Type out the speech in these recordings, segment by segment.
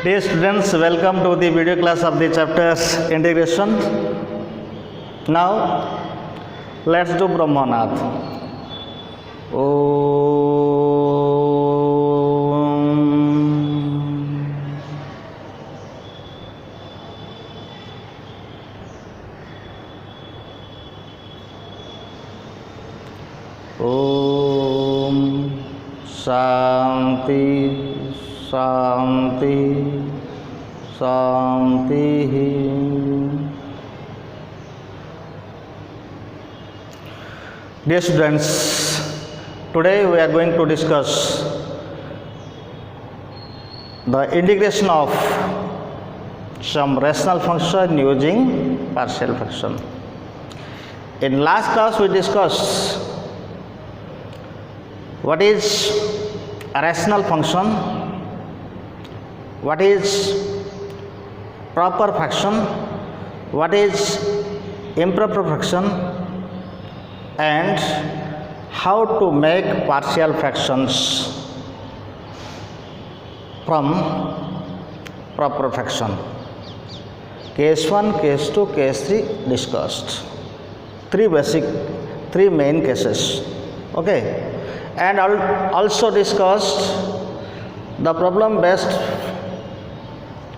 Dear students, welcome to the video class of the chapter integration. Now, let's do Brahmanad. Om Shanti Shanti Shanti. Dear students, today we are going to discuss the integration of some rational function using partial fraction. In last class we discussed what is a rational function, what is proper fraction, what is improper fraction, and how to make partial fractions from proper fraction. Case 1, case 2, case 3 discussed. Three main cases. Okay. And also discussed the problem based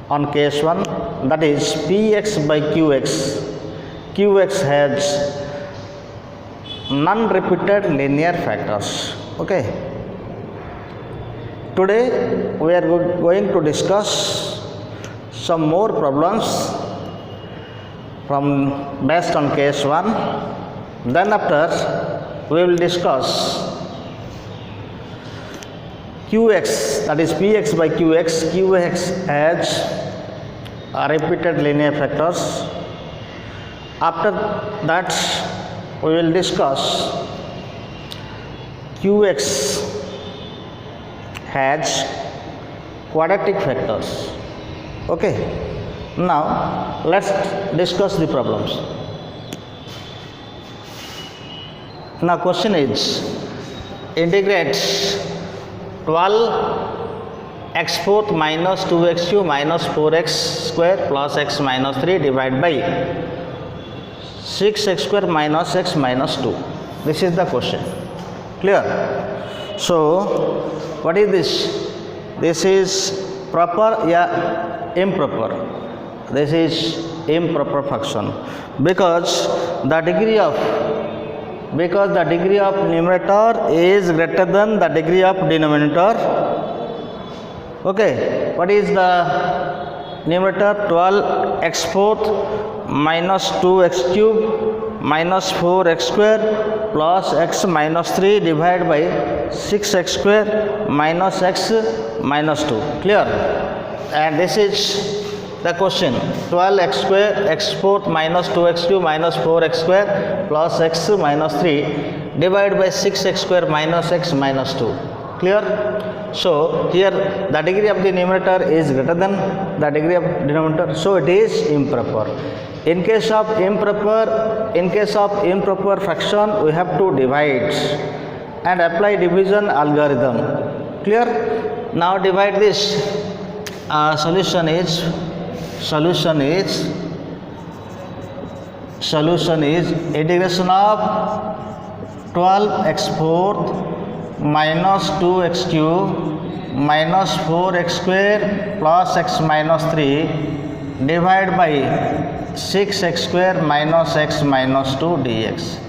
on case 1, that is Px by Qx. Qx has non-repeated linear factors. Okay. Today we are going to discuss some more problems from based on case 1. Then after we will discuss Qx, that is Px by Qx. Qx has repeated linear factors. After that we will discuss Qx has quadratic factors. Okay. Now let's discuss the problems. Now question is, integrate 12 x fourth minus 2x cube minus 4x square plus x minus 3 divided by 6x square minus x minus 2. This is the question. Clear? So, what is this? This is proper or improper? This is improper fraction because the degree of numerator is greater than the degree of denominator. Okay, what is the numerator? 12x fourth minus 2x cube minus 4x square plus x minus 3 divided by 6x square minus x minus 2. Clear? And this is the question. 12x square x fourth minus 2x cube minus 4x square plus x minus 3 divided by 6x square minus x minus 2. Clear? So here the degree of the numerator is greater than the degree of denominator, so it is improper. In case of improper fraction, we have to divide and apply division algorithm. Clear? Now divide this. Solution is integration of 12x fourth minus 2x cube minus 4x square plus x minus 3 divided by 6x square minus x minus 2 dx.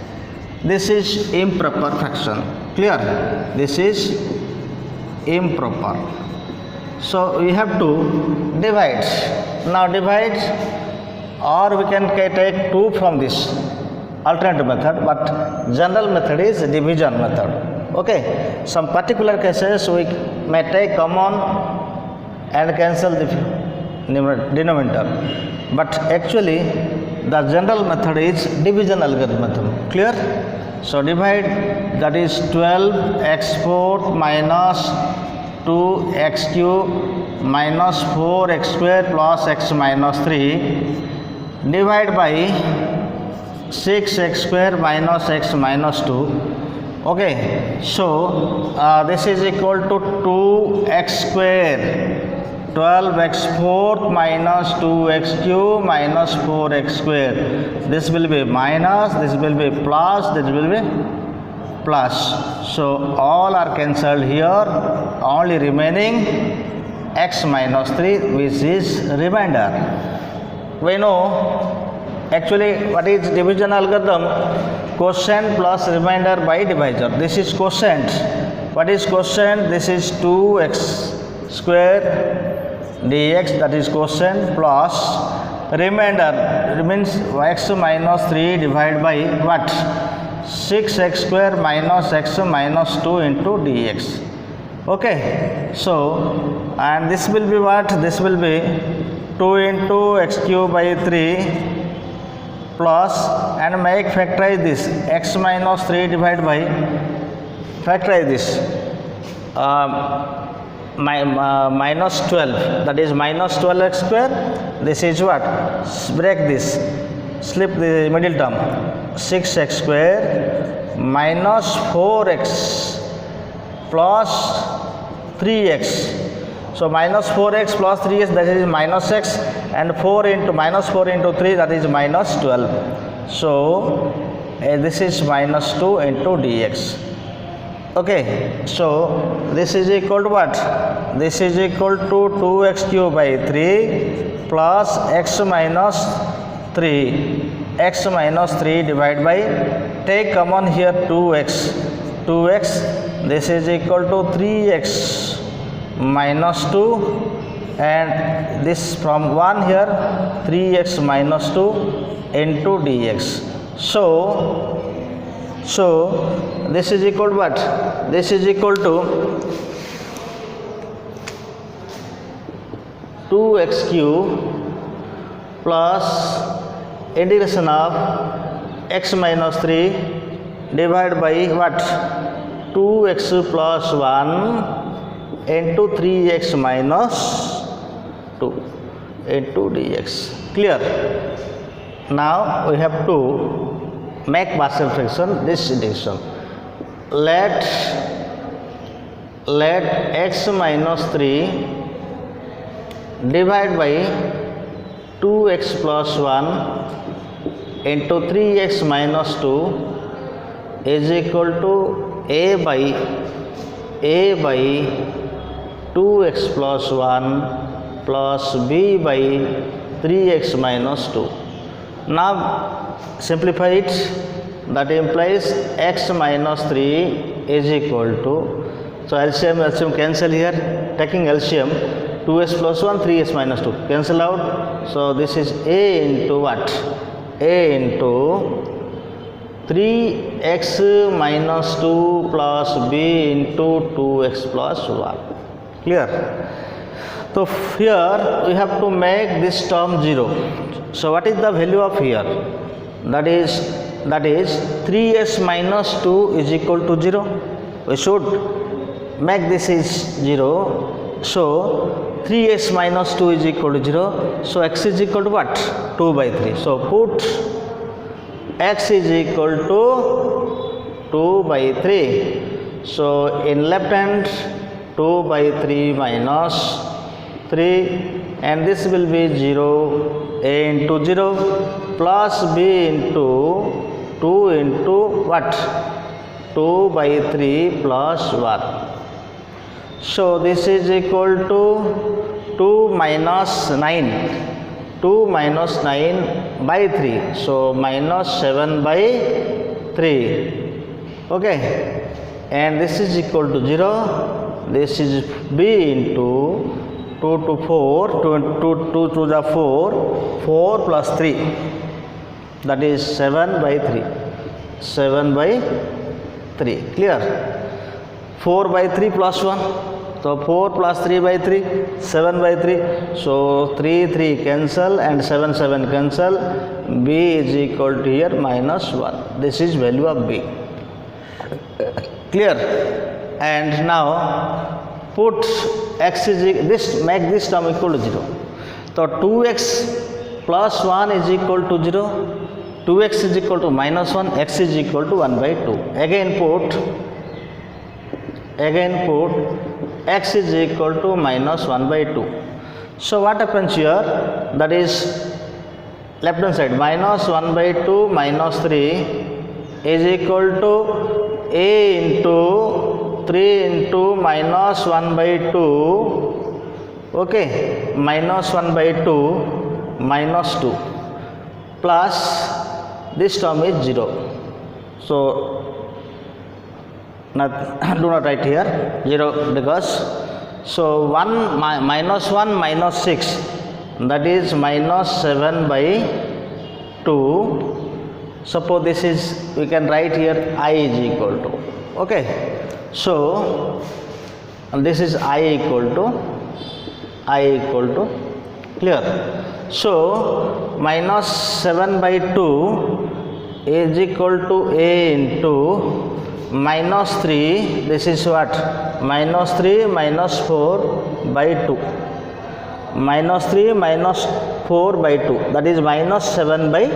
This is improper fraction. Clear? This is improper. So we have to divide. Now divide, or we can take 2 from this alternative method, but general method is division method. Okay. Some particular cases we may take common and cancel the denominator, but actually the general method is division algorithm. Clear? So divide, that is 12x fourth minus 2x cube minus 4x square plus x minus 3 divided by 6x square minus x minus 2. Okay, so this is equal to 2x square 12x fourth minus 2x cube minus 4x square. This will be minus, this will be plus, this will be plus. So all are cancelled here, only remaining x minus 3, which is remainder. We know actually what is division algorithm? Quotient plus remainder by divisor. This is quotient. What is quotient? This is 2x square dx, that is quotient, plus remainder means x minus 3 divided by what? 6x square minus x minus 2 into dx. Okay, so and this will be what? This will be 2 into x cube by 3 plus, and make factorize this, x minus 3 divided by, factorize this, minus 12, that is minus 12x square. This is what? Break this, slip the middle term, 6x square minus 4x plus 3x. So minus 4x plus 3x, that is minus x, and 4 into minus 4 into 3, that is minus 12. So this is minus 2 into dx. Okay, so this is equal to what? This is equal to 2x cube by 3 plus x minus 3. X minus 3 divided by, take common here 2x. 2x, this is equal to 3x minus 2, and this from 1 here 3x minus 2 into dx. So this is equal to what? This is equal to 2x cube plus integration of x minus 3 divided by what? 2x plus 1 into 3x minus 2 into dx. Clear? Now we have to make partial fraction this integration. Let x minus 3 divided by 2x plus 1 into 3x minus 2 is equal to a by 2x plus 1 plus b by 3x minus 2. Now simplify it. That implies x minus 3 is equal to, so LCM cancel here, taking LCM 2x plus 1, 3x minus 2 cancel out. So this is a into what? A into 3x minus 2 plus b into 2x plus 1. Clear? So here we have to make this term 0. So what is the value of here? That is 3s minus 2 is equal to 0. We should make this is 0. So 3s minus 2 is equal to 0. So x is equal to what? 2 by 3. So put x is equal to 2 by 3. So in left hand 2 by 3 minus 3, and this will be 0, a into 0 plus b into 2 into what? 2 by 3 plus 1. So this is equal to 2 minus 9. 2 minus 9 by 3. So minus 7 by 3. Okay. And this is equal to 0. This is b into 2 to 4, 2 to the 4, 4 plus 3, that is 7 by 3, 7 by 3, clear? 4 by 3 plus 1, so 4 plus 3 by 3, 7 by 3, so 3 cancel and 7 cancel, b is equal to here minus 1, this is value of b, clear? And now put x is this, make this term equal to 0. So 2x plus 1 is equal to 0, 2x is equal to minus 1, x is equal to 1 by 2. Again put x is equal to minus 1 by 2. So what happens here? That is left hand side minus 1 by 2 minus 3 is equal to a into 3 into minus 1 by 2, okay, minus 1 by 2 minus 2 plus this term is 0. So do not write here 0 because so 1 minus 1 minus 6, that is minus 7 by 2. Suppose this is, we can write here I is equal to, okay, so this is I equal to clear. So minus 7 by 2 is equal to a into minus 3, this is what, minus 3 minus 4 by 2, minus 3 minus 4 by 2, that is minus 7 by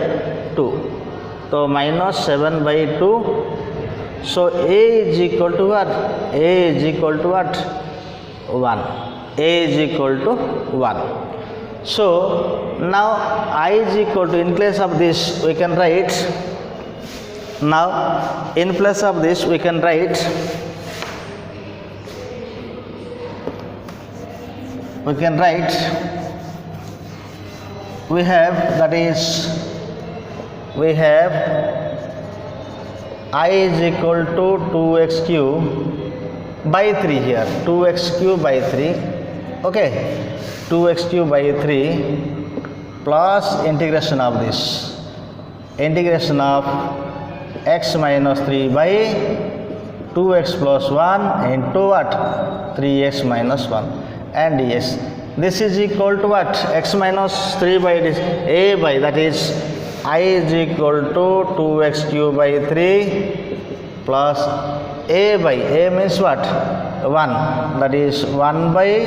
2. So minus 7 by 2. So a is equal to what? A is equal to what? 1. A is equal to 1. So now I is equal to, in place of this we can write, now in place of this we can write, we have, that is, we have I is equal to 2x cube by 3 here, 2x cube by 3, okay, 2x cube by 3 plus integration of this, integration of x minus 3 by 2x plus 1 into what, 3x minus 1 and dx. This is equal to what, x minus 3 by this a by, that is I is equal to 2x cube by 3 plus a by, a means what, 1, that is 1 by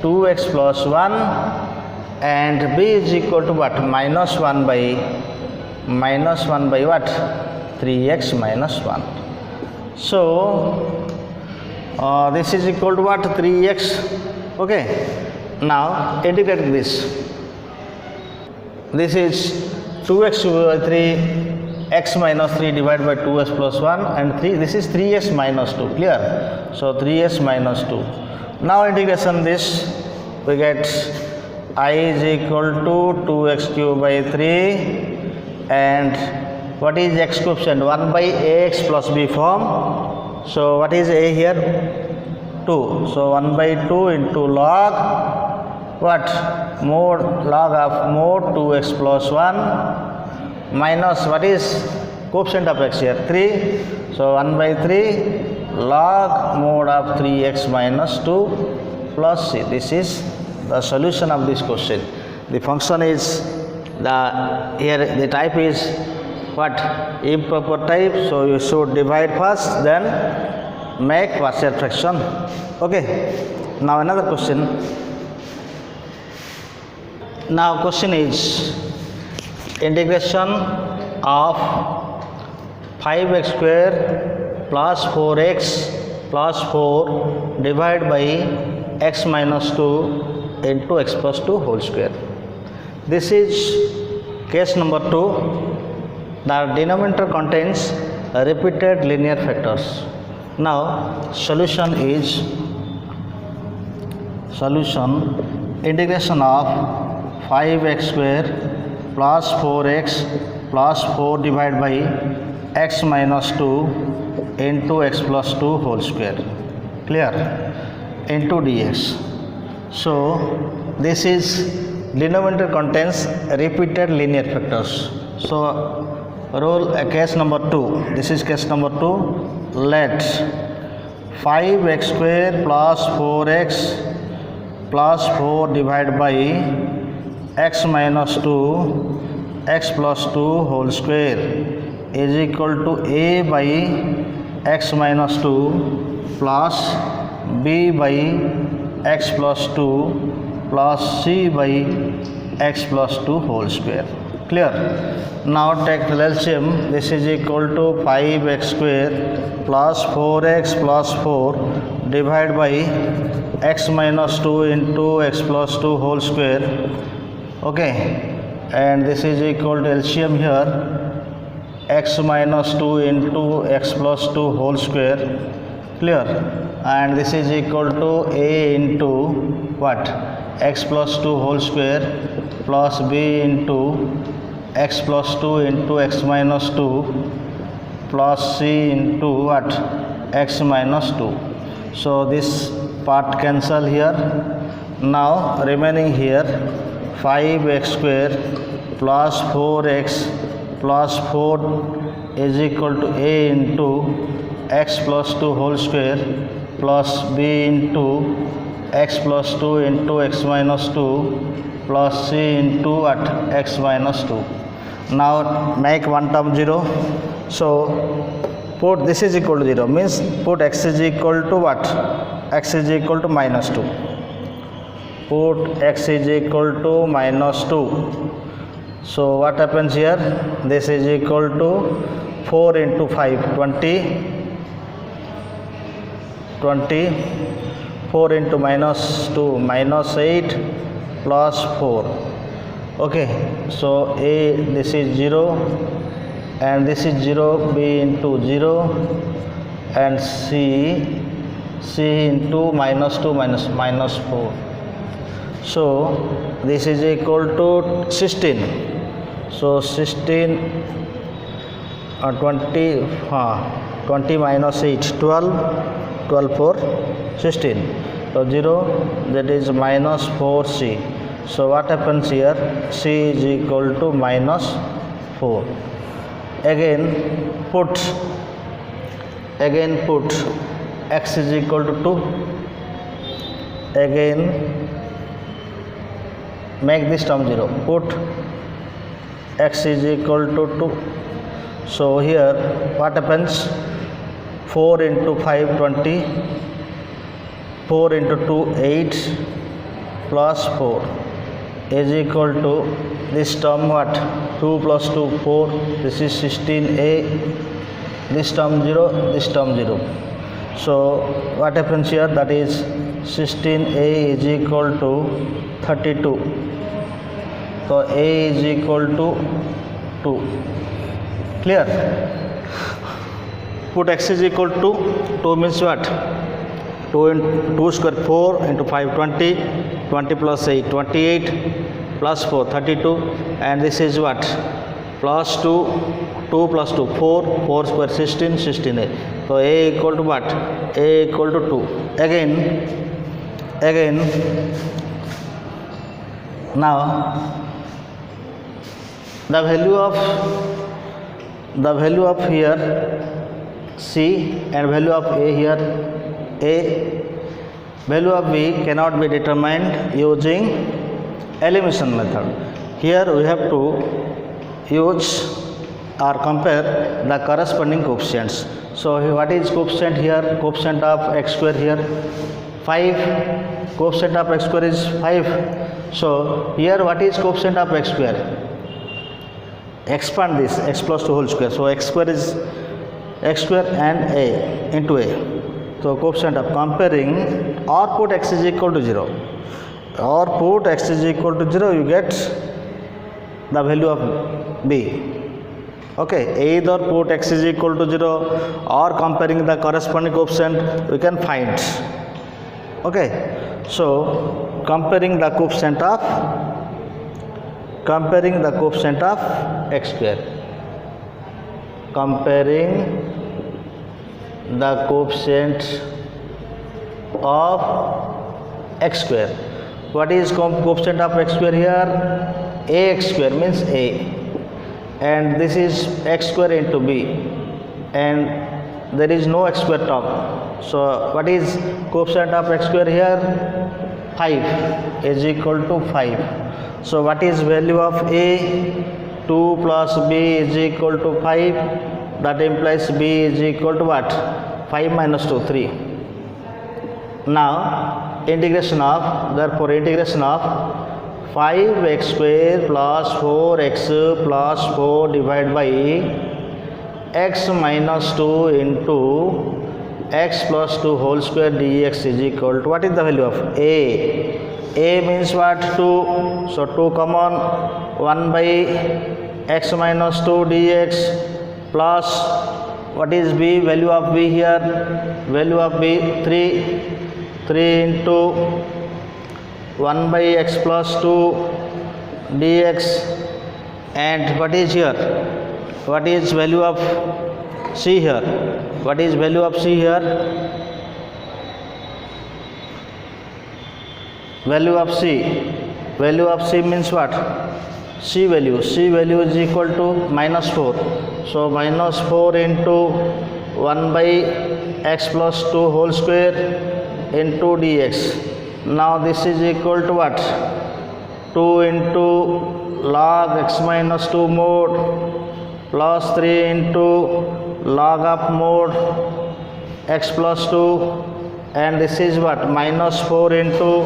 2x plus 1 and b is equal to what, minus 1 by what, 3x minus 1. So this is equal to what, 3x, okay. Now integrate this. This is 2x by 3, x minus 3 divided by 2x plus 1 and 3, this is 3x minus 2, clear. So 3x minus 2. Now integration this, we get I is equal to 2x cube by 3 and what is x coefficient, 1 by ax plus b form. So what is a here, 2. So 1 by 2 into log what, mod log of mod 2x plus 1 minus what is coefficient of x here, 3. So 1 by 3 log mod of 3x minus 2 plus c. This is the solution of this question. The function is, the here the type is what, improper type. So you should divide first, then make partial fraction, okay. Now another question. Now question is integration of 5x square plus 4x plus 4 divided by x minus 2 into x plus 2 whole square. This is case number 2. The denominator contains repeated linear factors. Now solution is, integration of 5x square plus 4x plus 4 divided by x minus 2 into x plus 2 whole square, clear, into dx. So this is, denominator contains repeated linear factors. So rule case number 2, this is case number 2. Let 5x square plus 4x plus 4 divided by x minus 2 x plus 2 whole square is equal to a by x minus 2 plus b by x plus 2 plus c by x plus 2 whole square, Clear? Now take LCM. This is equal to 5x square plus 4x plus 4 divided by x minus 2 into x plus 2 whole square. Okay, and this is equal to LCM here, x minus 2 into x plus 2 whole square. Clear? And this is equal to a into what? X plus 2 whole square plus b into x plus 2 into x minus 2 plus c into what? X minus 2. So this part cancel here. Now remaining here 5x square plus 4x plus 4 is equal to a into x plus 2 whole square plus b into x plus 2 into x minus 2 plus c into what? X minus 2. Now make one term 0. So put this is equal to 0 means put x is equal to what? X is equal to minus 2. Put x is equal to minus 2. So what happens here? This is equal to 4 into 5, 20. 4 into minus 2, minus 8 plus 4. Okay, so a this is 0 and this is 0, b into 0 and c into minus 2 minus 4. So this is equal to 16. So 16 20 minus 8, 12 for 16. So 0, that is minus 4c. So what happens here? C is equal to minus 4. Again put x is equal to 2. Again make this term 0. Put x is equal to 2. So here what happens? 4 into 5, 20. 4 into 2, 8 plus 4 is equal to this term what? 2 plus 2, 4. This is 16a. This term 0, this term 0. So what happens here? That is 16a is equal to 32. So a is equal to 2. Clear? Put x is equal to 2 means what? 2 square 4 into 5 20, 20 plus 8 28 plus 4 32, and this is what? Plus 2 plus 2 4 square 16 16a. So a equal to what? A equal to 2. Again now the value of here c and value of a here a, value of b cannot be determined using elimination method. Here we have to use or compare the corresponding coefficients. So what is coefficient here? Coefficient of x square here 5. Coefficient of x square is 5. So here what is coefficient of x square? Expand this x plus 2 whole square. So x square is x square and a into a. So coefficient of comparing, or put x is equal to 0. Or put x is equal to 0, you get the value of b. Okay, either put x is equal to 0 or comparing the corresponding coefficient we can find. Okay, so comparing the coefficient of x square. Comparing the coefficient of x square. What is coefficient of x square here? Ax square means a, and this is x square into b, and there is no x square term. So what is coefficient of x square here? 5 is equal to 5. So what is value of a? 2 plus b is equal to 5. That implies b is equal to what? 5 minus 2, 3. Now integration of, therefore integration of 5x square plus 4x plus 4 divided by x minus 2 into x plus 2 whole square dx is equal to, what is the value of a? A means what? 2. So 2 common, 1 by x minus 2 dx plus, what is b? Value of b here, value of b 3. 3 into 1 by x plus 2 dx, and what is here? What is value of c here? What is value of c here? Value of c. Value of c means what? C value. C value is equal to minus 4. So minus 4 into 1 by x plus 2 whole square into dx. Now this is equal to what? 2 into log x minus 2 mod plus 3 into log of mod x plus 2, and this is what? Minus 4 into,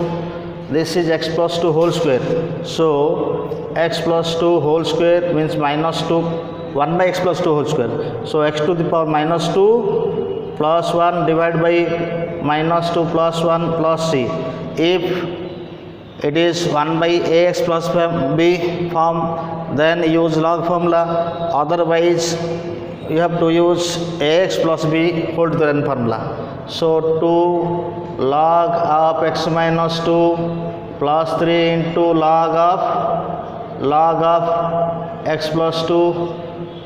this is x plus 2 whole square. So x plus 2 whole square means minus 2, 1 by x plus 2 whole square. So x to the power minus 2 plus 1 divided by minus 2 plus 1 plus c. If it is 1 by ax plus b form, then use log formula. Otherwise, you have to use ax plus b whole to the n formula. So 2 log of x minus 2 plus 3 into log of x plus 2,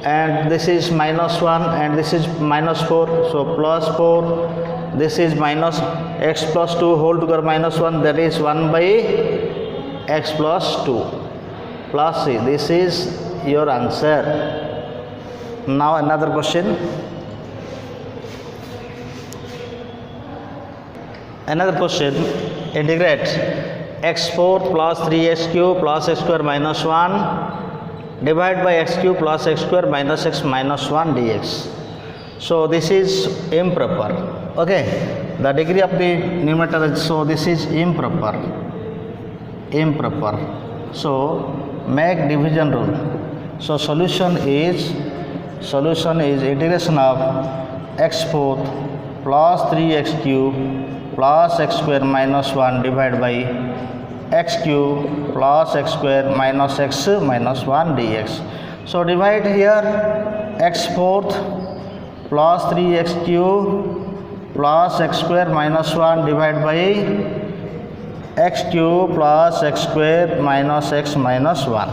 and this is minus 1 and this is minus 4. So plus 4. This is minus x plus 2 whole together minus 1, that is 1 by x plus 2 plus c. This is your answer. Now another question. Another question, integrate x4 plus 3x cube plus x square minus 1 divided by x cube plus x square minus x minus 1 dx. So this is improper. Okay, the degree of the numerator is, so this is improper. So make division rule. So solution is integration of x4 plus 3x cube plus x square minus 1 divided by x cube plus x square minus x minus 1 dx. So divide here x4 plus 3x cube plus x square minus 1 divided by x cube plus x square minus x minus 1.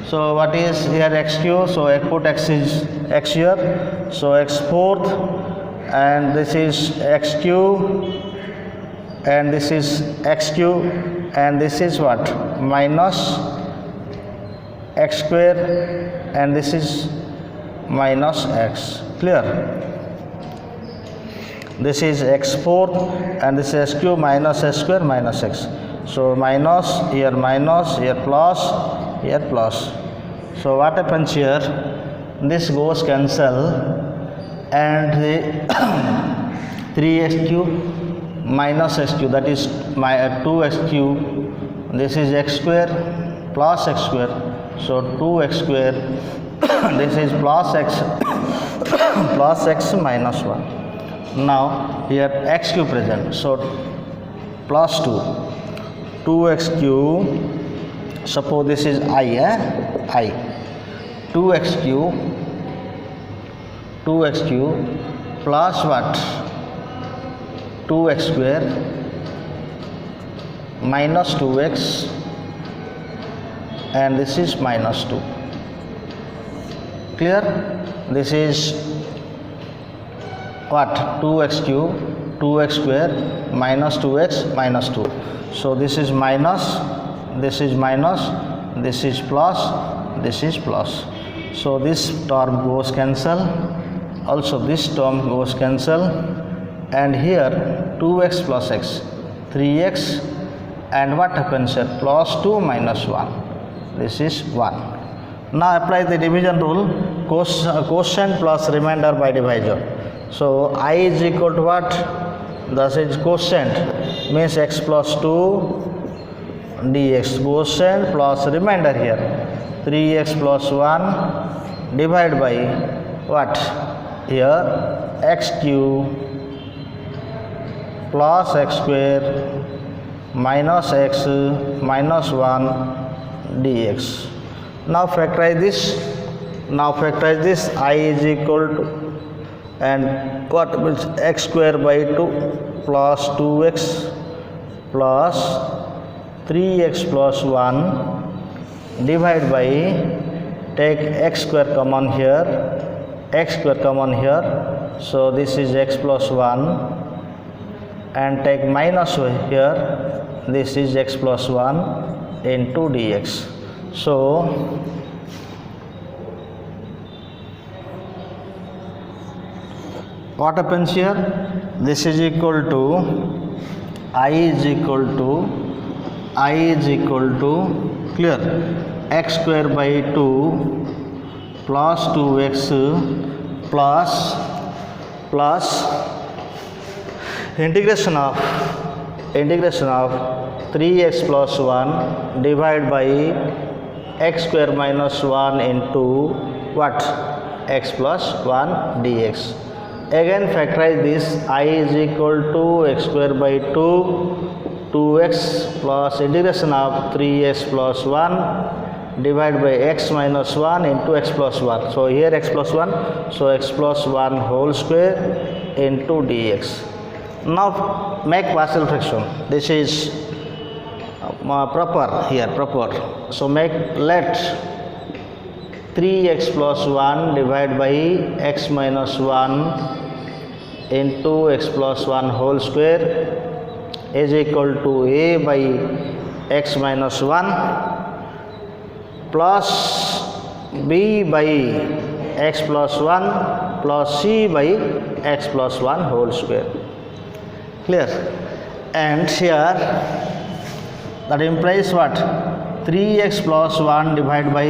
So what is here x cube? So I put x is x here. So x fourth, and this is x cube, and this is x cube, and this is what? Minus x square, and this is minus x. Clear? This is x fourth, and this is x cube minus x square minus x. So minus, here plus, here plus. So what happens here? This goes cancel, and the 3x cube minus x cube, that is my 2x cube. This is x square plus x square. So 2x square. This is plus x minus 1. Now here x cube present, so plus 2, 2x cube, suppose this is I, 2x cube plus what? 2x square minus 2x, and this is minus 2. Clear? This is what? 2x cube, 2x square minus 2x minus 2. So this is minus, this is minus, this is plus, this is plus. So this term goes cancel, also this term goes cancel, and here 2x plus x, 3x, and what happens here? Plus 2 minus 1, this is 1. Now apply the division rule, quotient plus remainder by divisor. So I is equal to what? That is quotient, means x plus 2 dx, quotient plus remainder here 3x plus 1 divided by what here x cube plus x square minus x minus 1 dx. Now factorize this. I is equal to, and what means x square by 2 plus 2x plus 3x plus 1 divided by, take x square common here, so this is x plus 1, and take minus here, this is x plus 1 into dx. So what happens here? This is equal to I is equal to clear x square by 2 plus 2x plus integration of 3x plus 1 divided by x square minus 1 into what x plus 1 dx. Again factorize this. I is equal to x square by 2x plus integration of 3x plus 1 divided by x minus 1 into x plus 1. So here x plus 1, so x plus 1 whole square into dx. Now make partial fraction. This is proper here, proper. So let 3x plus 1 divided by x minus 1 into x plus 1 whole square is equal to a by x minus 1 plus b by x plus 1 plus c by x plus 1 whole square. Clear? And here that implies what? 3x plus 1 divided by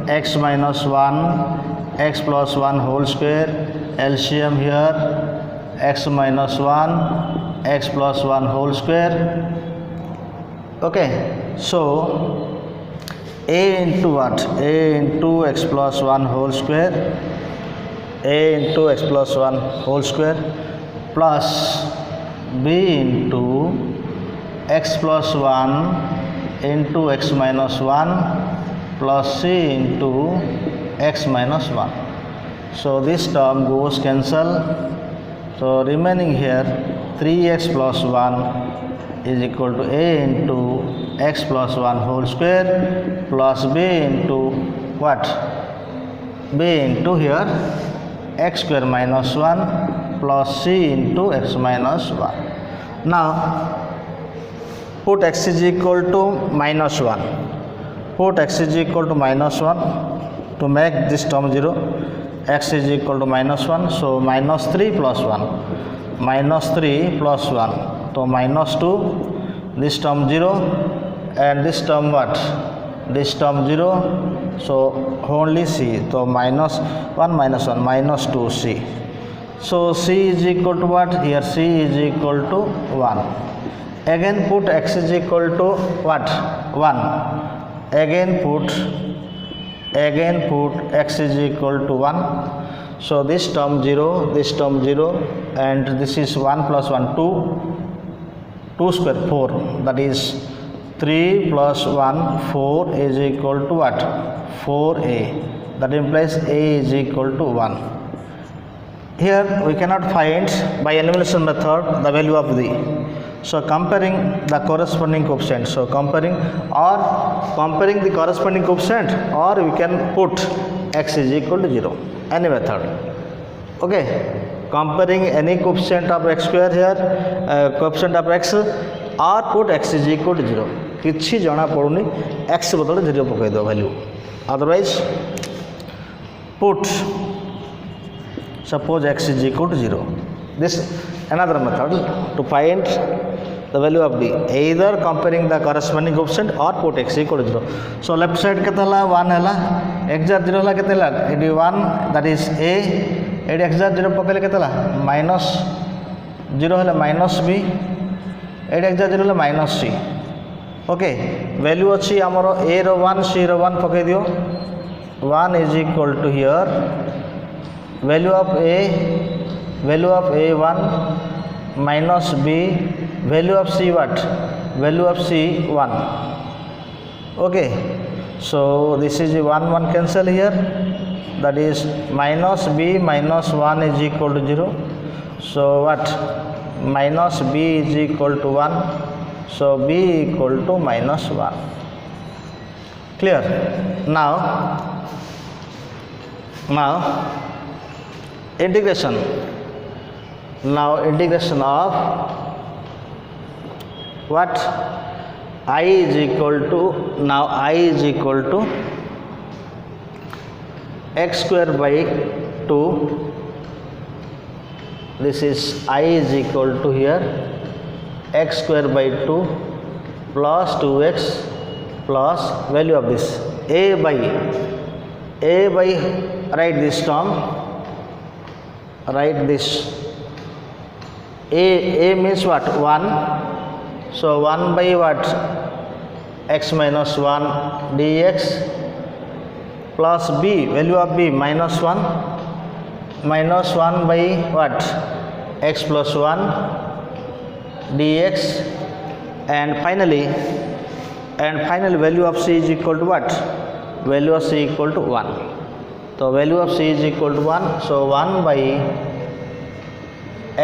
x minus 1 x plus 1 whole square, LCM here x minus 1 x plus 1 whole square. Okay, so a into what? A into x plus 1 whole square, a into x plus 1 whole square plus b into x plus 1 into x minus 1 plus c into x minus 1. So this term goes cancel. So remaining here 3x plus 1 is equal to a into x plus 1 whole square plus b into what? B into here x square minus 1 plus c into x minus 1. Now put x is equal to minus 1. Put x is equal to minus 1 to make this term 0. X is equal to minus 1, so minus 3 plus 1, minus 3 plus 1, so minus 2, this term 0, and this term what? This term 0, so only c, so minus 1 minus 1, minus 2c. So c is equal to what? Here c is equal to 1. Again put x is equal to what? 1. Again put x is equal to 1. So this term 0, this term 0, and this is 1 plus 1, 2 square 4, that is 3 plus 1 4 is equal to what? 4a. That implies a is equal to 1. Here we cannot find by elimination method the value of the. So comparing the corresponding coefficient. So comparing the corresponding coefficient, or we can put x is equal to 0. Any method. Okay. Comparing any coefficient of x square here, coefficient of x, or put x is equal to 0. किछि जना पड़ुनी x बदले 0 पकई दो value. Otherwise put suppose x is equal to 0. This another method to find the value of b, either comparing the corresponding coefficient or put x equal to 0. So left side kete hala 1 hala, x jar 0 hala kete hala, it is 1, that is a, it x jar 0 pakale kete hala, minus 0 hala minus b, it x jar 0 hala minus c. Okay value अच्छी आमर ए रो 1 सी रो 1 पकई दियो 1 is equal to here value of a 1 minus b value of c what value of c 1 okay so this is 1 1 cancel here that is minus b minus 1 is equal to 0 so what minus b is equal to 1 so b equal to minus 1 clear now integration of what I is equal to x square by 2 this is I is equal to here x square by 2 plus 2x plus value of this a by write this term write this a means what 1 so 1 by what x minus 1 dx plus b value of b minus 1 by what x plus 1 dx and finally value of c is equal to what value of c equal to 1 so value of c is equal to 1 so 1 by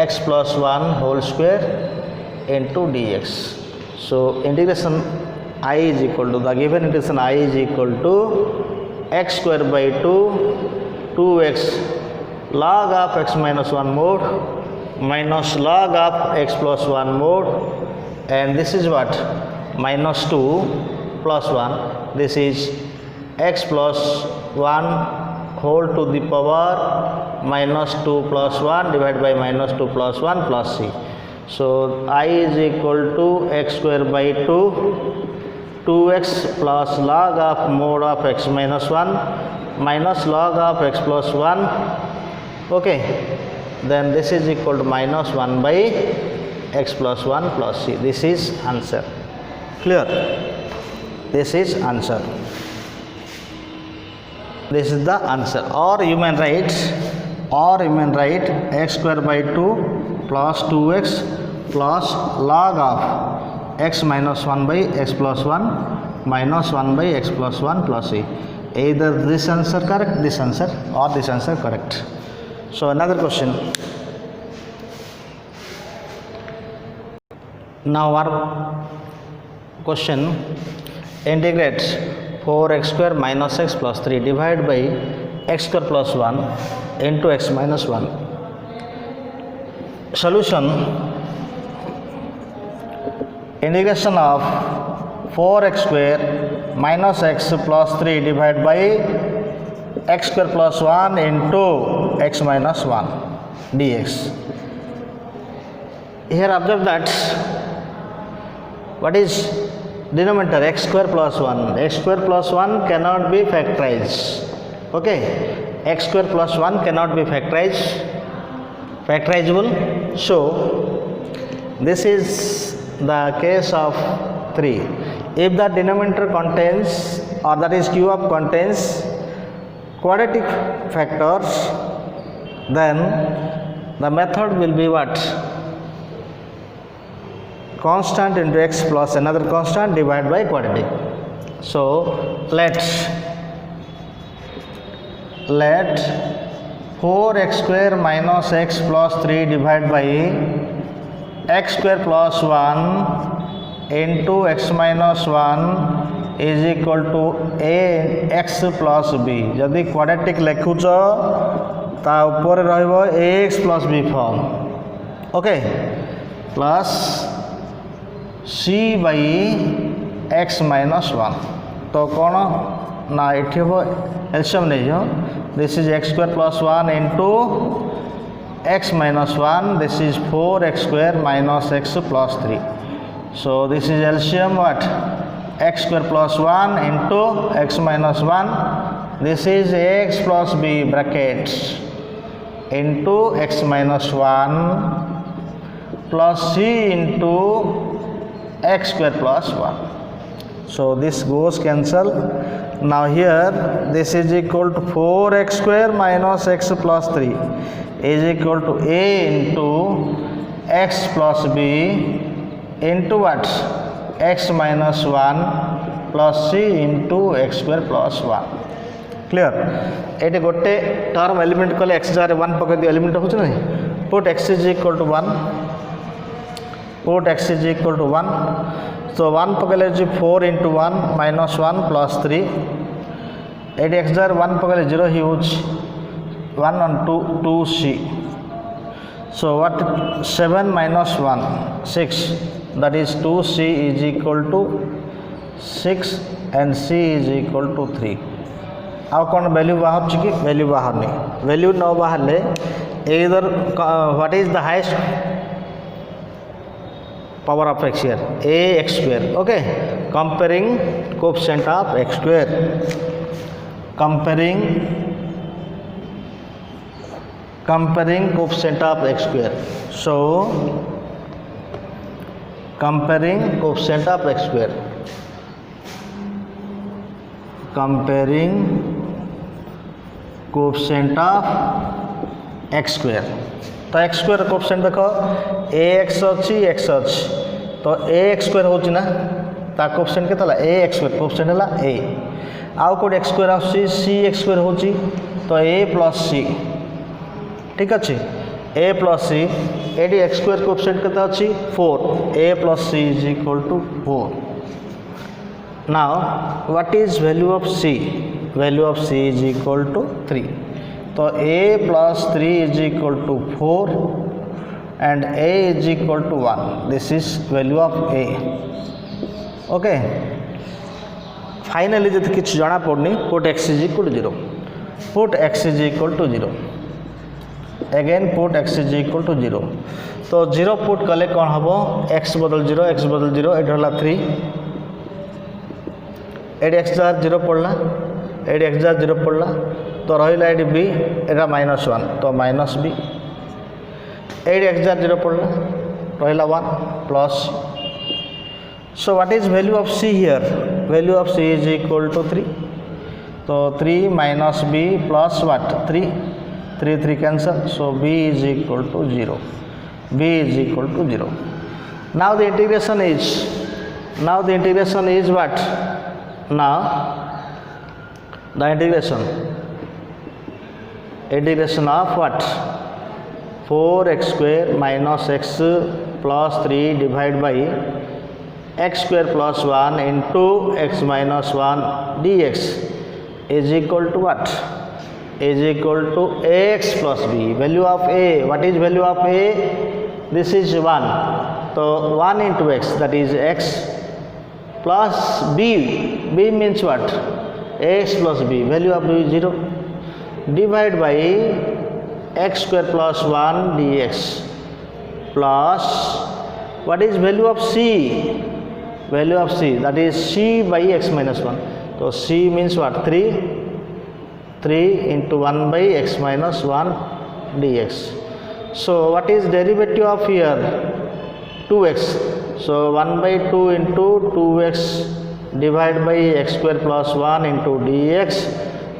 x plus 1 whole square into dx so integration I is equal to the given integration I is equal to x square by 2 2x log of x minus 1 mod minus log of x plus 1 mod and this is what minus 2 plus 1 this is x plus 1 whole to the power minus 2 plus 1 divided by minus 2 plus 1 plus c so I is equal to x square by 2 2x plus log of mod of x minus 1 minus log of x plus 1 okay then this is equal to minus 1 by x plus 1 plus c this is answer clear this is answer this is the answer or you may write x square by 2 plus 2x plus log of x minus 1 by x plus 1 minus 1 by x plus 1 plus c either this answer correct this answer or this answer correct so another question now our question integrate 4x square minus x plus 3 divided by x square plus 1 into x minus 1 solution integration of 4x square minus x plus 3 divided by x square plus 1 into x minus 1 dx here observe that what is denominator x square plus 1 cannot be factorized okay x square plus 1 cannot be factorizable so this is the case of 3 if the denominator contains or that is q of contains quadratic factors then the method will be what constant into x plus another constant divided by quadratic so let 4x square minus x plus 3 divided by x square plus 1 into x minus 1 is equal to a x plus b जदि quadratic लिखुच ता ऊपर रहइबो ax plus b form okay plus c by x minus 1 तो कौन ना एठी हो LCM नहीं हो this is x square plus 1 into x minus 1 this is 4x square minus x plus 3 so this is LCM what x square plus 1 into x minus 1 this is ax plus b brackets into x minus 1 plus c into x square plus 1 So this goes cancel. Now here this is equal to 4x square minus x plus 3 is equal to a into x plus b into what? X minus 1 plus c into x square plus 1. Clear? ये गोटे term element कले x jar 1 पकड़ दियो element होछ नै. Put x is equal to 1. Put x is equal to 1. So 1 पकड़े जी 4 into 1 minus 1 plus 3. ये x jar 1 पकड़े 0 ही होछ 1 on 2 2c. So what 7 minus 1 6, that is 2c is equal to 6 and c is equal to 3. आउ कौन value बाहर कि value बाहर नहीं. Value न बाहर ले इधर what is the highest power of x here? ax square. Okay, comparing coefficient of x square, comparing coefficient of x square. So comparing coefficient of x square, comparing coefficient of x square. तो x square coefficient देखो ax अच्छी x अच्छी तो ax square होची ना ता coefficient केतला ax square coefficient हला a आउ कोड x स्क्वायर आसी cx स्क्वायर होची तो a प्लस c. ठीक अछि a प्लस c एडी x स्क्वायर कोएफिशिएंट केता अछि 4 a plus c is equal to 4. Now what is value of c? Value of c is equal to 3. तो a plus 3 is equal to 4 and a is equal to 1. This is value of a. Okay. Finally जब किछ जाना पड़नी put x is equal to 0. Put x is equal to 0. Again put x is equal to 0. तो 0 put कले कौन हबो x बदल 0 x बदल 0 एट हला 3 एट x जार 0 पड़ला एट x जार 0 पड़ला तो रहा ये बी एटा -1 तो माइनस बी एट x जार 0 पड़ला रहा 1 plus. So what is value of c here? Value of c is equal to 3. तो 3 minus b plus what 3 3 3 cancel. So b is equal to 0. b is equal to 0. Now the integration is what? Now the integration of what? 4x square minus x plus 3 divided by x square plus 1 into x minus 1 dx is equal to what? Is equal to ax plus b. Value of a, what is value of a? This is 1. So 1 into x, that is x plus b. b means what? ax plus b. Value of b is 0. Divide by x square plus 1 dx plus what is value of c? Value of c, that is c by x minus 1. So c means what? 3 into 1 by x minus 1 dx. So what is derivative of here? 2x. So 1 by 2 into 2x divided by x square plus 1 into dx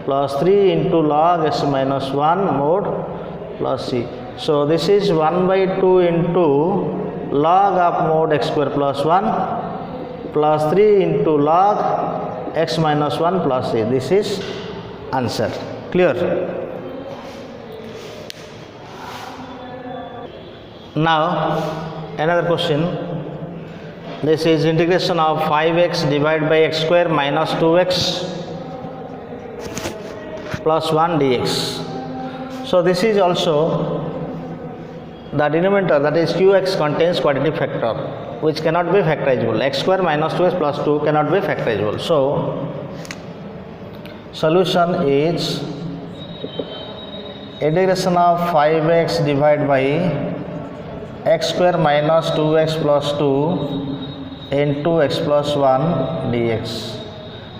plus 3 into log x minus 1 mod plus c. So this is 1 by 2 into log of mod x square plus 1 plus 3 into log x minus 1 plus c. This is answer. Clear? Now another question. This is integration of 5x divided by x square minus 2x plus 1 dx. So this is also the denominator, that is qx contains quadratic factor which cannot be factorizable. X square minus 2x plus 2 cannot be factorizable. So solution is integration of 5x divided by x square minus 2x plus 2 into x plus 1 dx.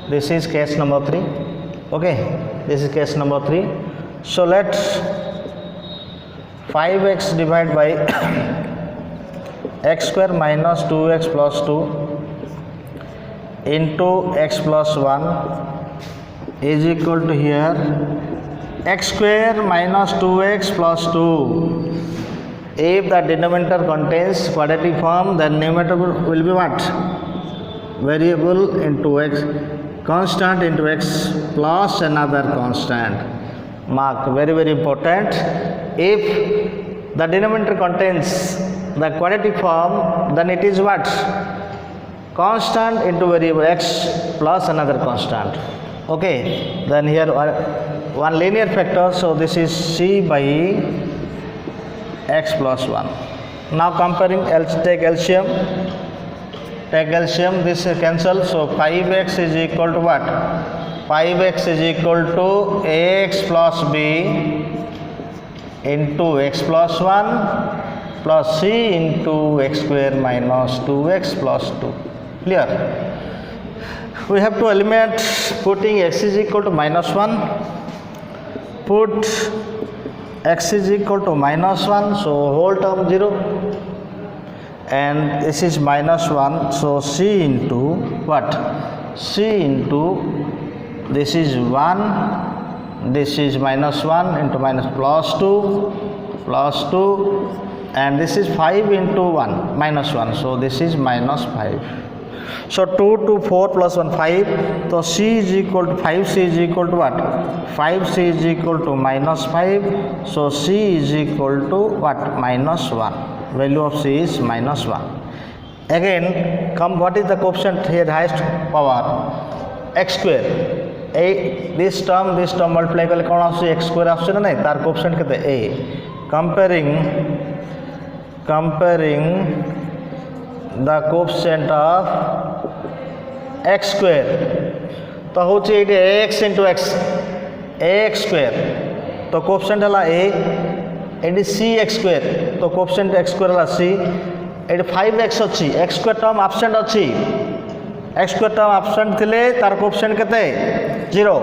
This is case number 3. Okay, this is case number 3. So let 5x divided by x square minus 2x plus 2 into x plus 1 is equal to here x square minus 2x plus 2. If the denominator contains quadratic form, then numerator will be what? Variable into x, constant into x plus another constant. Mark, very important. If the denominator contains the quadratic form, then it is what? Constant into variable x plus another constant. Okay, then here one linear factor, so this is c by x plus 1. Now comparing, take LCM, this cancel, so 5x is equal to what? 5x is equal to ax plus b into x plus 1 plus c into x square minus 2x plus 2. Clear? We have to eliminate, putting x is equal to minus 1, put x is equal to minus 1, so whole term 0, and this is minus 1, so c into what? C into, this is 1, this is minus 1 into minus plus 2, and this is 5 into 1, minus 1, so this is minus 5. So 2 to 4 plus 1, 5. So c is equal to 5, c is equal to what? 5c is equal to minus 5. So c is equal to what? Minus 1. Value of c is minus 1. Again, come, what is the coefficient here, highest power? X square. This term multiply kale kon asu x square asu na nahi, tar coefficient kete a. Comparing the coefficient of x square, तो होची eighty ax into x, ax square, तो coefficient हला a, eighty cx square, तो coefficient x square हला c, eighty 5x अच्छी, x square term absent अच्छी, x square term absent थिले तार coefficient केते 0,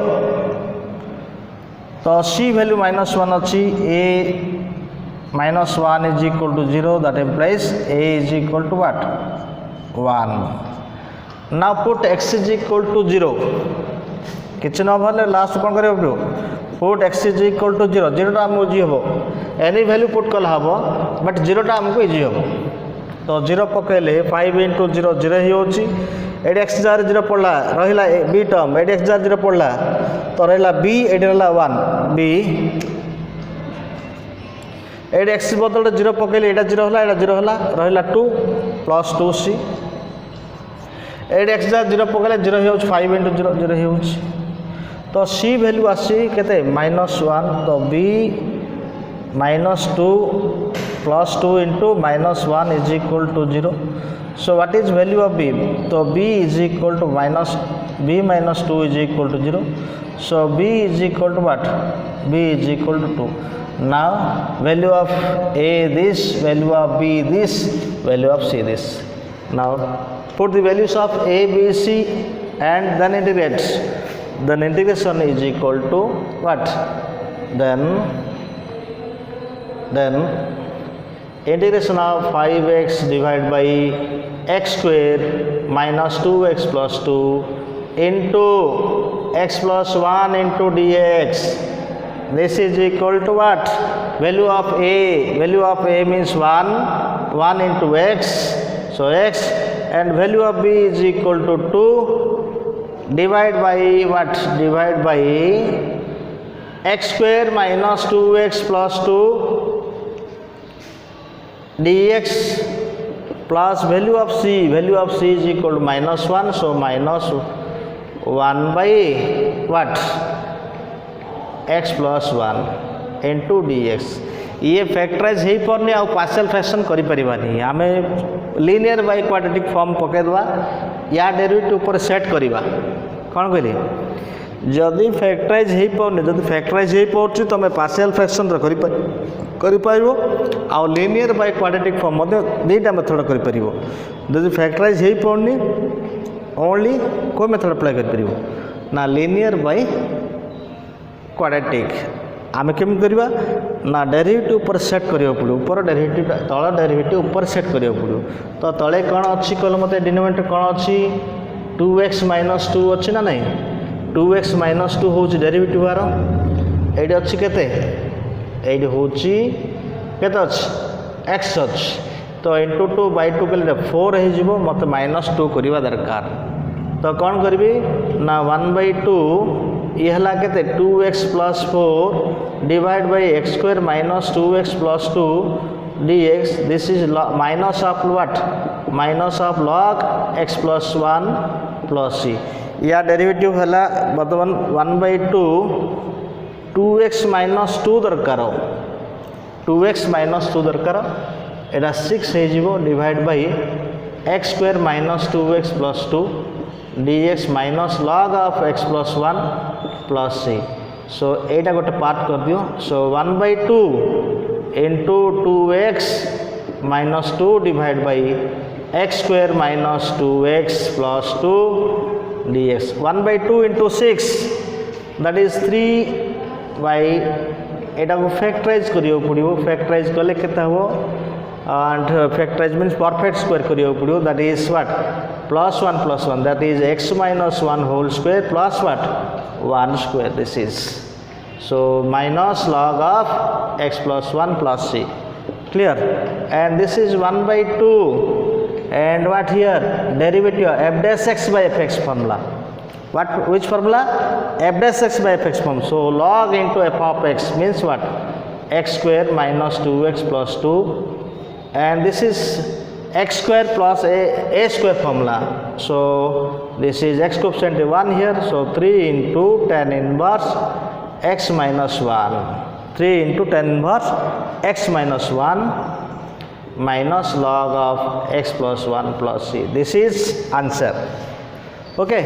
तो c value minus 1 अच्छी, a minus 1 is equal to 0, that implies a is equal to what? 1. Now put x is equal to 0. Kitchen of last one put x is equal to 0. 0 ta amku easy hobo. Any value put kala hobo, but 0 ta amku easy hobo. So 0 pakele 5 into 0 0 hi hochi. Edi x jar 0 padla rahila b term. Edi x jar 0 padla to rahila b, edi rahila 1 b. Edi x बदल 0 पकेले एटा 0 होला, एटा 0 होला, रहला 2 plus 2c. AD x जा 0 पकेले 0 हेउछ, 5 into 0 0 हेउछ, तो c value आसी केते -1, तो b -2 plus 2 into -1 is equal to 0. So what is value of b? So b is equal to b minus 2 is equal to 0. So b is equal to what? B is equal to 2. Now value of a this, value of b this, value of c this. Now put the values of a, b, c and then integrate. Then integration is equal to what? Then integration of 5x divided by x square minus 2x plus 2 into x plus 1 into dx. This is equal to what? Value of a means 1 into x, so x, and value of b is equal to 2, divide by what? Divide by x square minus 2x plus 2 dx plus value of c is equal to -1, so -1 by what? x plus 1 into dx. ये factorise हो पारनी आ partial fraction करि परिबानी, आमे linear by quadratic form पके दवा, या derivative ऊपर set करिबा. कोन कहली जदि फैक्टराइज हो पारनी, जदि फैक्टराइज हो पाउची तमे पार्शियल फ्रैक्शन र करि पाइबो, आ लीनियर बाय क्वाड्रेटिक फॉर्म मध्ये दुईटा मेथड करि परिबो. जदि फैक्टराइज हो पारनी ओनली को मेथड अप्लाई करि परिबो ना लीनियर बाय क्वाड्रेटिक. आमे केम करबा ना डेरिवेटिव ऊपर सेट करियो पड़ो, ऊपर डेरिवेटिव तळ डेरिवेटिव ऊपर सेट करियो पड़ो. तो तळे कोन अछि कहल मते डिनोमिनेटर कोन अछि 2x माइनस 2 अच्छी ना नहीं 2x माइनस 2 हूँ डेरिवेटिव यार ये अच्छी केते ये हूँ केते अच्छी x अच्छी तो इंटू 2 बाई 2 कले 4 हो मत माइनस 2 करवा दरकार तो कौन करी ना 1/2 ये है के 2x plus 4 divide by x square minus 2x plus 2 dx this is minus of what minus of log x plus 1 plus c या डेरिवेटिव है बर्तमान 1/2 2x माइनस 2 दरकार 2x माइनस 2 दरकार एटा 6 हो divide by x square minus 2x plus 2 dx minus log of x plus 1 plus c सो एटा गोटे part कर दियो सो 1/2 into 2x minus 2 divided by x square minus 2x plus 2 dx 1/2 into 6 that is 3 by एटा को factorise करियो पड़ियो factorise कले केता हो and factorize means perfect square करियो पड़ियो that is what plus 1 that is x minus 1 whole square plus what 1 square this is so minus log of x plus 1 plus c clear and this is 1/2 and what here derivative f dash x by fx formula what which formula f dash x by fx form so log into f of x means what x square minus 2x plus 2 and this is x square plus a square formula so this is x coefficient 1 here so 3 into tan inverse x minus 1 3 into tan inverse x minus 1 minus log of x plus 1 plus c this is answer okay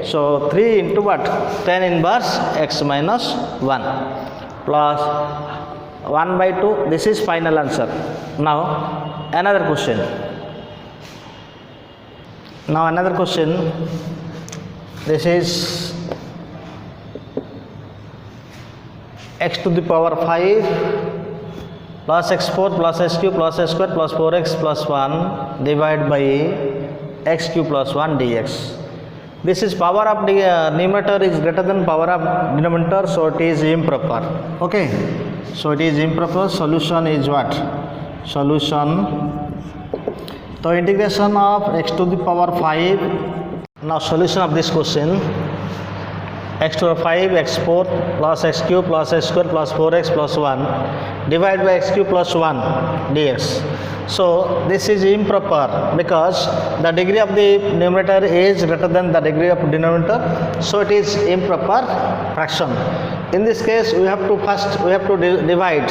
so 3 into what tan inverse x minus 1 plus 1/2 this is final answer now another question this is x to the power 5 plus x4 plus x cube plus x square plus 4x plus 1 divided by x cube plus 1 dx this is power of the numerator is greater than power of denominator so it is improper okay so it is improper solution is what solution so integration of x to the power 5 now solution of this question x to the 5 x4 plus x cube plus x square plus 4x plus 1 divided by x cube plus 1 dx so this is improper because the degree of the numerator is greater than the degree of denominator so it is improper fraction in this case we have to divide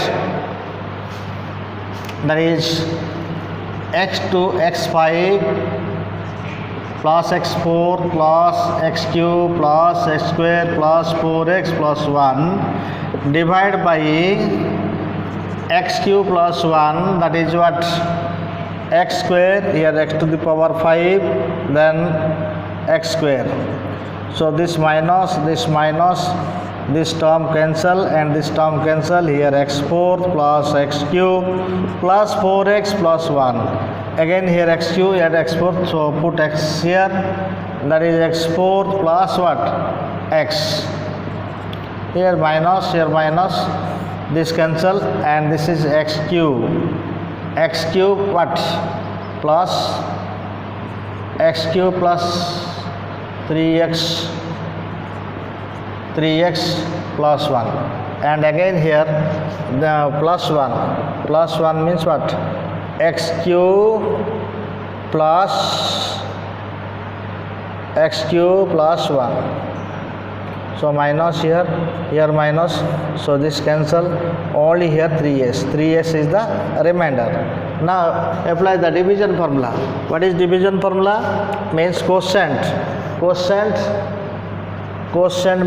that is x to x5 plus x4 plus x cube plus x square plus 4x plus 1 divided by x cube plus 1 that is what x square here x to the power 5 then x square so this minus this term cancel and this term cancel here x4 plus x cube plus 4x plus 1 again here x cube and x4 so put x here that is x4 plus what x here minus this cancel and this is x cube what plus x cube plus 3x plus 1 and again here the plus 1 means what x cube plus 1 so minus here minus so this cancel only here 3s is the remainder now apply the division formula what is division formula means quotient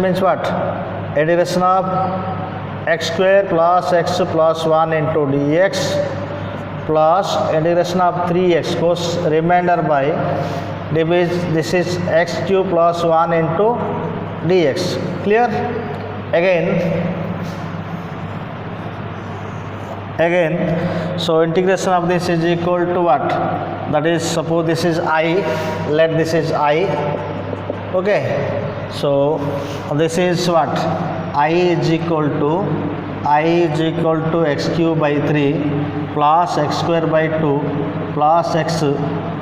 means what integration of x square plus x plus 1 into dx plus integration of 3x cos remainder by this is x cube plus 1 into dx clear again so integration of this is equal to what that is suppose this is I let this is I Okay, so this is what I is equal to x cube by 3 plus x square by 2 plus x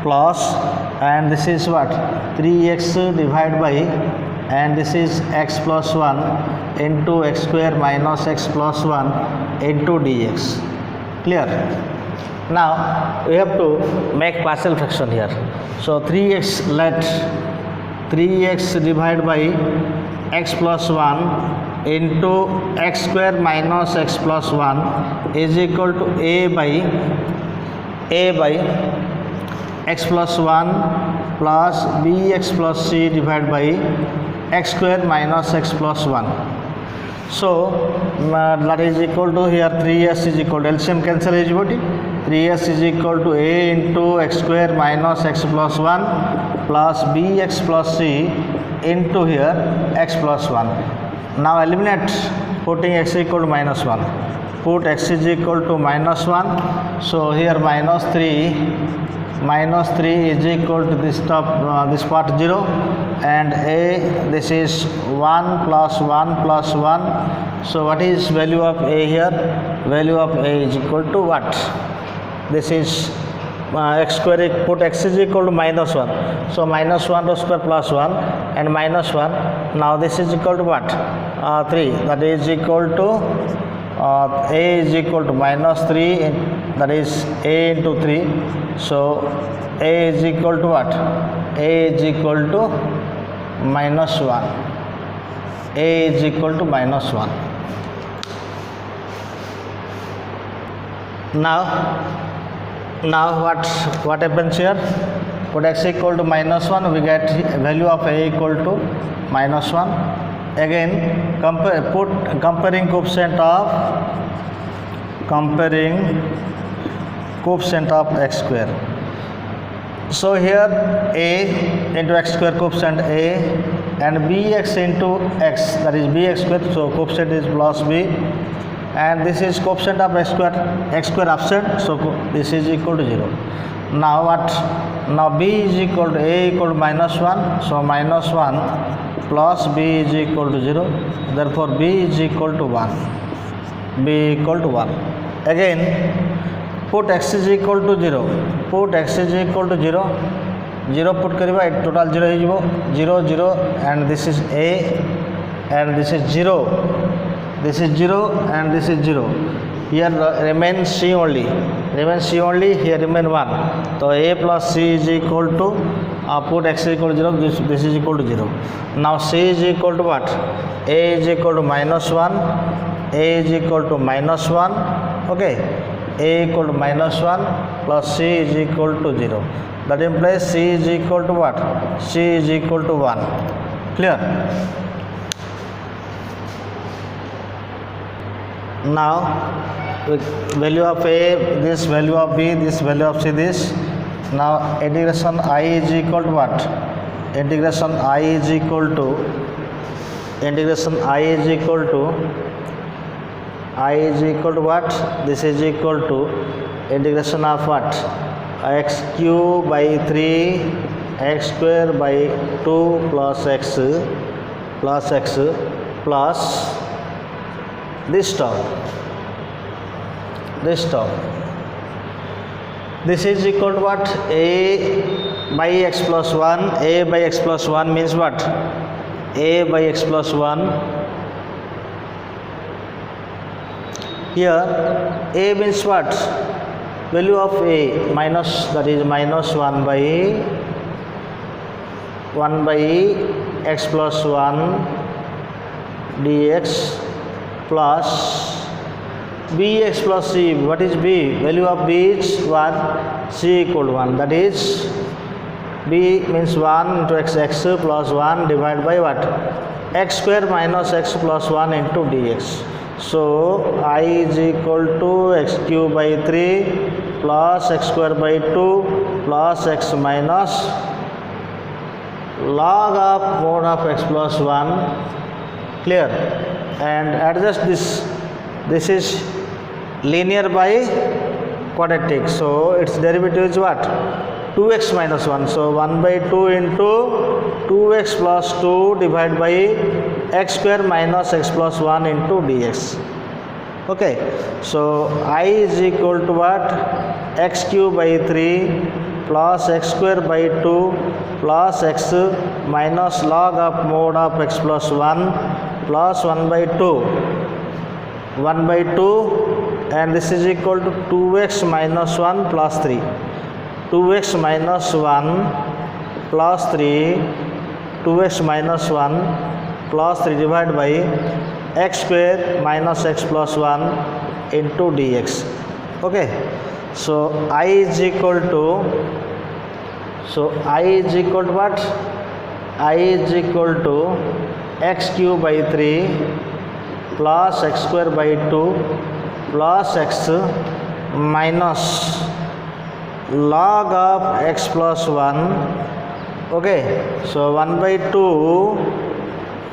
plus, and this is what 3x divided by, and this is x plus 1 into x square minus x plus 1 into dx. Clear? Now we have to make partial fraction here. So 3x, let 3x divided by x plus 1 into x square minus x plus 1 is equal to a by x plus 1 plus bx plus c divided by x square minus x plus 1. So that is equal to, here 3s is equal to LCM cancel eligibility. 3s is equal to a into x square minus x plus 1 plus bx plus c into here x plus 1. Now eliminate, putting x equal to minus 1. Put x is equal to minus 1. So here minus 3 is equal to this top, this part 0, and a, this is 1 plus 1 plus 1. So what is value of a here? Value of a is equal to what? This is x square, put x is equal to minus 1. So minus 1 to square plus 1 and minus 1. Now this is equal to what? 3. That is equal to a is equal to minus 3, that is a into 3. So a is equal to what? A is equal to minus 1. A is equal to minus 1. Now what happens here? Put x equal to minus 1, we get value of a equal to minus 1. Again comparing coefficient of x square. So here a into x square coefficient a, and bx into x, that is bx square, so coefficient is plus b, and this is coefficient of x square absent, so this is equal to 0. Now what? Now b is equal to a equal to minus 1, so minus 1 plus b is equal to 0, therefore b is equal to 1. B equal to 1. Again put x is equal to 0. Put x is equal to 0. 0 put kariba, total 0 is 0, 0, and this is a, and this is 0. This is 0 and this is 0. Here remains c only. Here remain 1. So a plus c is equal to, put x is equal to 0. This is equal to 0. Now c is equal to what? A is equal to minus 1. A is equal to minus 1. Okay. A equal to minus 1 plus c is equal to 0. That implies c is equal to what? C is equal to 1. Clear? Now with value of a, this value of b, this value of c, this. Now integration I is equal to what? Integration I is equal to what? This is equal to integration of what? X cube by 3 x square by 2 plus x plus this term. This is equal to what? A by x plus 1. A by x plus 1 means what? A by x plus 1. Here a means what? Value of a minus, that is minus 1 by x plus 1 dx plus bx plus c. What is b? Value of b is 1, c equal to 1. That is b means 1 into x plus 1 divided by what? X square minus x plus 1 into dx. So I is equal to x cube by 3 plus x square by 2 plus x minus log of mod of x plus 1. Clear? And adjust this. This is linear by quadratic, so its derivative is what? 2x minus 1. So 1 by 2 into 2x plus 2 divided by x square minus x plus 1 into dx. Okay, so I is equal to what? X cube by 3 plus x square by 2 plus x minus log of mod of x plus 1 plus 1 by 2. 1 by 2 and this is equal to 2x minus 1 plus 3. 2x minus 1 plus 3, 2x minus 1 plus 3 divided by x square minus x plus 1 into dx. Okay, so I is equal to what? I is equal to x cube by 3 plus x square by 2 plus x minus log of x plus 1. Okay, so 1 by 2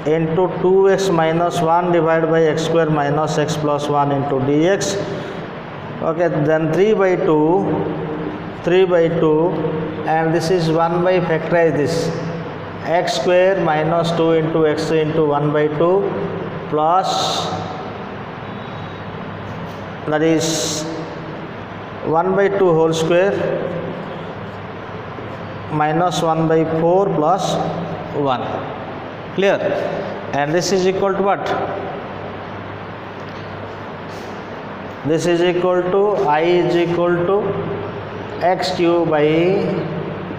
into 2x minus 1 divided by x square minus x plus 1 into dx. Okay, then 3 by 2 and this is 1 by factorize this x square minus 2 into x into 1 by 2 plus, that is 1 by 2 whole square minus 1 by 4 plus 1. Clear? And this is equal to what? This is equal to I is equal to x cube by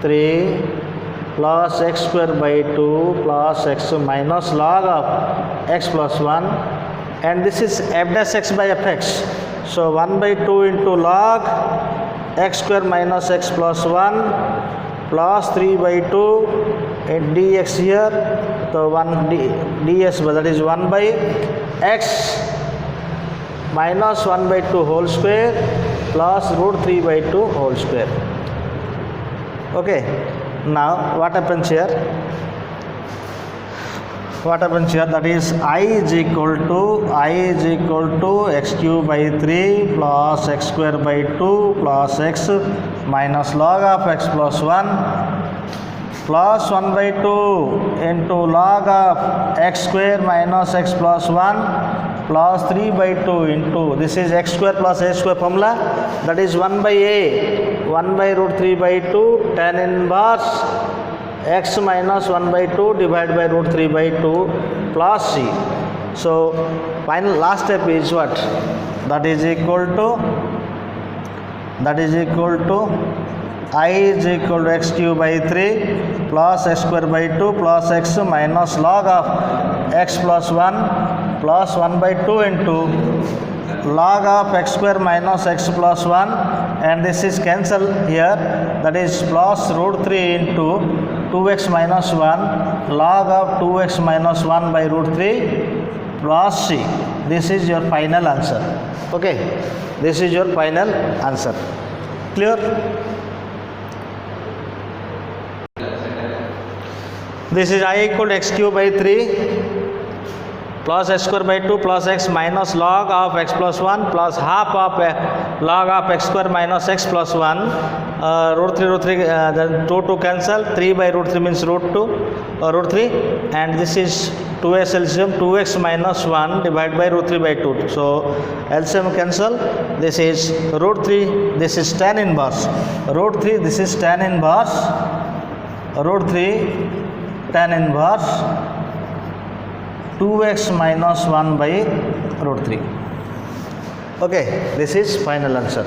3 plus x square by 2 plus x minus log of x plus 1, and this is f dash x by fx. So 1 by 2 into log x square minus x plus 1 plus 3 by 2 and dx here. So 1 ds, that is 1 by x minus 1 by 2 whole square plus root 3 by 2 whole square. Okay, now what happens here? That is I is equal to x cube by 3 plus x square by 2 plus x minus log of x plus 1 plus 1 by 2 into log of x square minus x plus 1 plus 3 by 2 into, this is x square plus a square formula, that is 1 by a, 1 by root 3 by 2 tan inverse x minus 1 by 2 divided by root 3 by 2 plus c. So final last step is what? That is equal to I is equal to x cube by 3 plus x square by 2 plus x minus log of x plus 1 plus 1 by 2 into log of x square minus x plus 1, and this is cancel here, that is plus root 3 into 2x minus 1 log of 2x minus 1 by root 3 plus c. This is your final answer. Okay, this is your final answer. Clear? This is I equal to x cube by 3 plus x square by 2 plus x minus log of x plus 1 plus half of log of x square minus x plus 1, root 3, then 2 cancel, 3 by root 3 means root 3, and this is 2s LCM, 2x minus 1 divided by root 3 by 2. So LCM cancel, this is root 3, this is tan inverse, root 3, this is tan inverse, root 3 tan inverse 2x minus 1 by root 3. Okay, this is final answer.